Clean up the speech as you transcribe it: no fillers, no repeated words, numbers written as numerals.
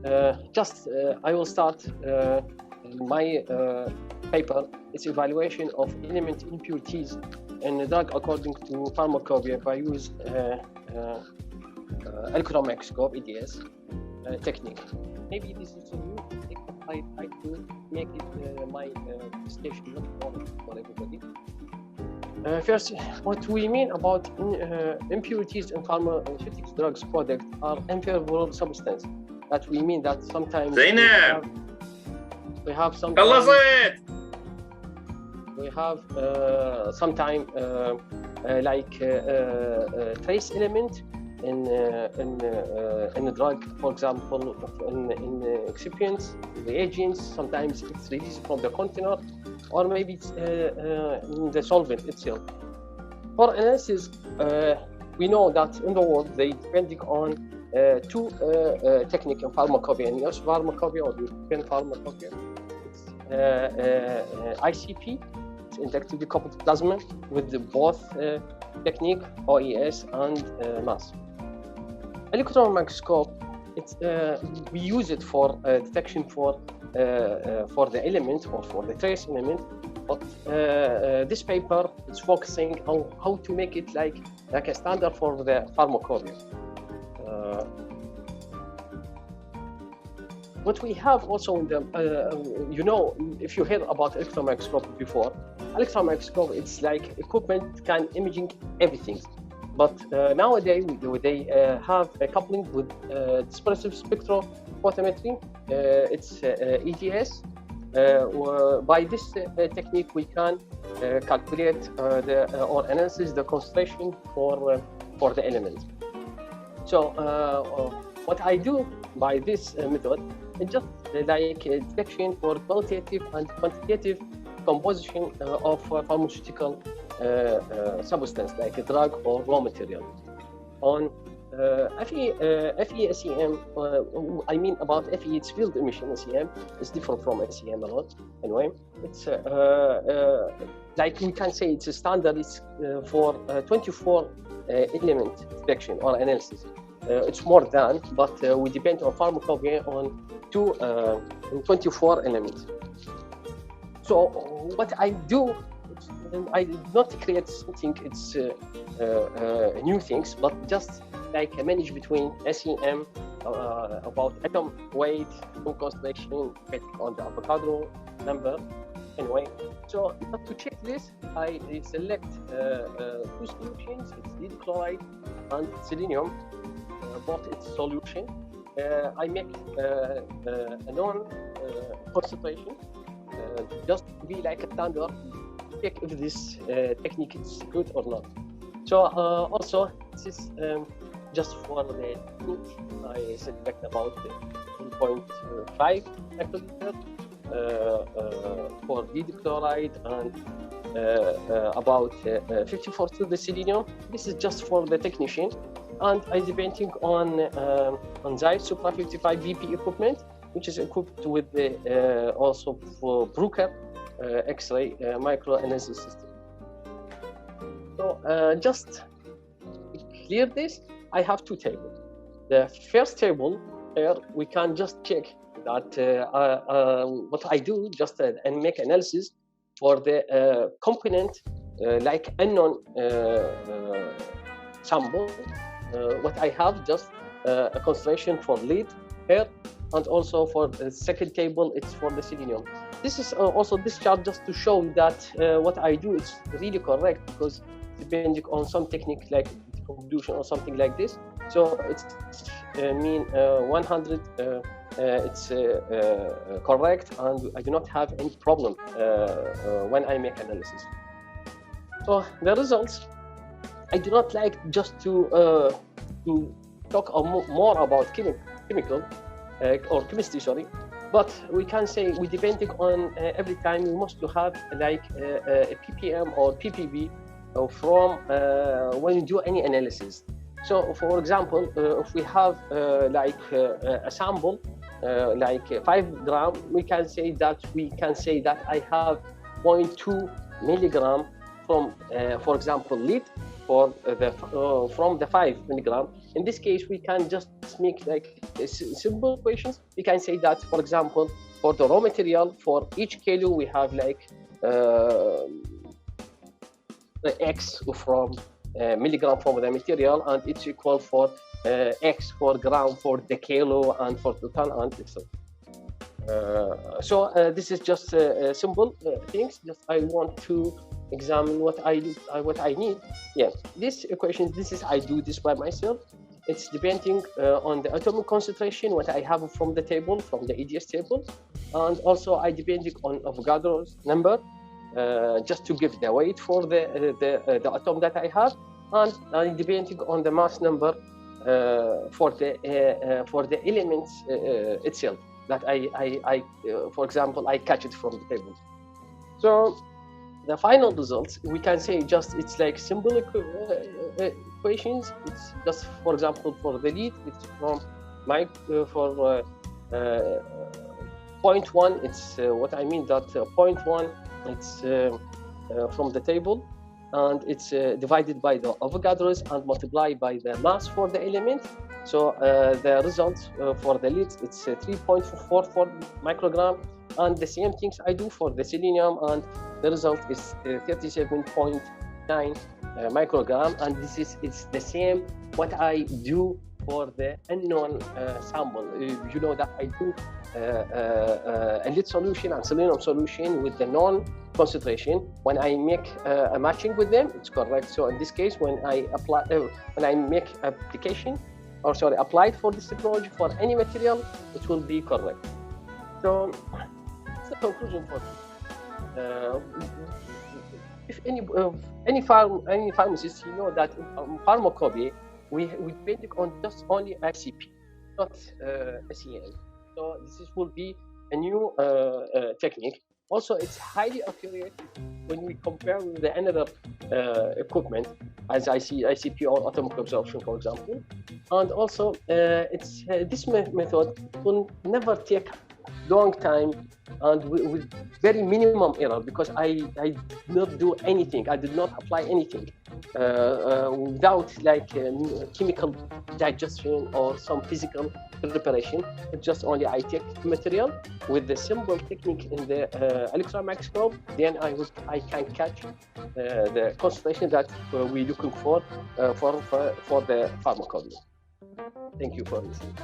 I will start my paper. It's evaluation of element impurities in the drug according to pharmacopoeia by use electron microscope (EDS) technique. Maybe this is a new technique. I try to make it my presentation not boring for everybody. First, what we mean about impurities in pharmaceutical drugs product are unfavorable substance. That we mean that sometimes we have sometimes like trace element in a drug, for example, in excipients, reagents. Sometimes it's released from the container, or maybe it's in the solvent itself. For analysis, we know that in the world they depending on two techniques in pharmacopoeia. In US pharmacopoeia or European pharmacopoeia, it's ICP, it's inductively coupled plasma, with the both technique OES and mass. Electron microscope, we use it for detection for the element or for the trace element, but this paper is focusing on how to make it like a standard for the pharmacopoeia. What we have also in the, if you heard about electron microscope before, electron microscope, it's like equipment can imaging everything. But nowadays, they have a coupling with dispersive spectrophotometry. It's EDS. By this technique, we can calculate or analyze the concentration for the element. So what I do by this method is just like detection for qualitative and quantitative composition of pharmaceutical substance, like a drug or raw material. On FE-SEM, I mean about FE, it's field emission SEM. It's different from SEM a lot. Anyway, it's like we can say it's a standard. It's for 24 element detection or analysis. It's more than, but we depend on pharmacopoeia on 24 elements. So what I do, I did not create something, it's new things, but just like manage between SEM about atom weight, concentration, depending on the Avogadro number. Anyway, so to check this, I select two solutions, it's lead chloride and selenium, both its solution. I make a known concentration, just to be like a standard, check if this technique is good or not. So also, this is just for the technique, I select about 1.5 hectoliter for lead chloride and about 54 to the selenium. This is just for the technician. And I depending on Zeiss Supra 55 VP equipment, which is equipped with the also for Bruker X-ray microanalysis system. So just to clear this, I have two tables. The first table here, we can just check that what I do just and make analysis for the component like unknown sample. What I have just a concentration for lead here, and also for the second table, it's for the selenium. This is also this chart just to show that what I do is really correct, because depending on some technique like convolution or something like this. So it's mean 100. It's correct, and I do not have any problem when I make analysis. So the results, I do not like just to talk more about chemical or chemistry, sorry, but we can say we depending on every time we must to have like a ppm or ppb from when you do any analysis. So for example, if we have like a sample like 5 gram, we can say that I have 0.2 milligram from for example lead, for from the 5 milligram. In this case, we can just make like simple equations. We can say that, for example, for the raw material, for each kilo, we have like the X from milligram from the material, and it's equal for X for gram for the kilo and for the ton and etc. So this is just simple things. Just I want to examine what I need. Yeah, this equation. This is I do this by myself. It's depending on the atomic concentration what I have from the table, from the EDS table, and also I depending on Avogadro's number, just to give the weight for the atom that I have, and I depending on the mass number for the elements itself that I for example, I catch it from the table. So the final results, we can say just it's like simple equations. It's just, for example, for the lead, it's from my for 0.1. It's what I mean that 0.1. It's from the table, and it's divided by the Avogadro's and multiplied by the mass for the element. So the results for the leads, it's 3.44 microgram, and the same things I do for the selenium, and the result is 37.9 microgram, and this is it's the same what I do for the unknown sample. You know that I do a lead solution and selenium solution with the known concentration. When I make a matching with them, it's correct. So in this case, when I apply, when I make application, or sorry, applied for this technology for any material, it will be correct. So that's the conclusion for this. If any pharmacist, you know that in pharmacopy we depend on just only ICP, not SEM. So this will be a new technique. Also, it's highly accurate when we compare with the another equipment, as ICP or atomic absorption, for example. And also, it's this method will never take long time and with very minimum error, because I did not do anything. I did not apply anything without like chemical digestion or some physical preparation. Just only I take material with the simple technique in the electron microscope. Then I can catch the concentration that we're looking for the pharmacology. Thank you for listening.